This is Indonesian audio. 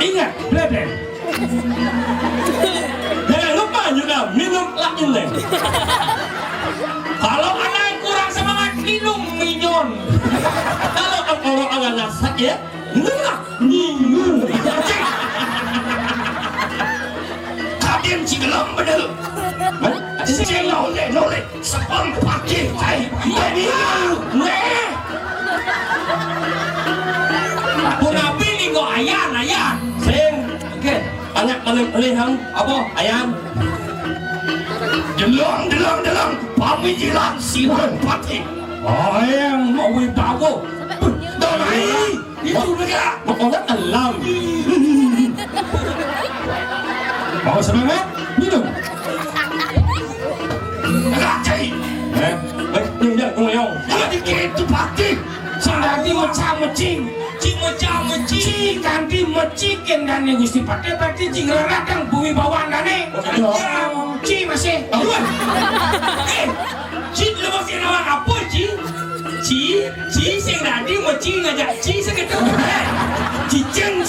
Ingat, Bleben. Jangan lupa juga minum lain. Kalau anak kurang semangat, minum minyon. Kalau orang agak sakit, minum. Kalian cigelam bener. Saya noleh, sepang pakai, ini, Punapi ni kau ayam. Sing, okay. Banyak melihat apa ayam? Delong, pamijilan silang pati. Ayam mau wibawa. Donai, itu mereka. Orang alam. Mau semangat? Minum. Rajai. Ini dah ngomong. Jadi gitu pati. Sandati macam-macam. Cing ganti mecikin dan nih Gusti Pate berarti cing radang bumi bawaan dane. Cing masih. Cing lu masih nawar apa cing? Cing sing nanti mecing aja. Cing segitu. Cing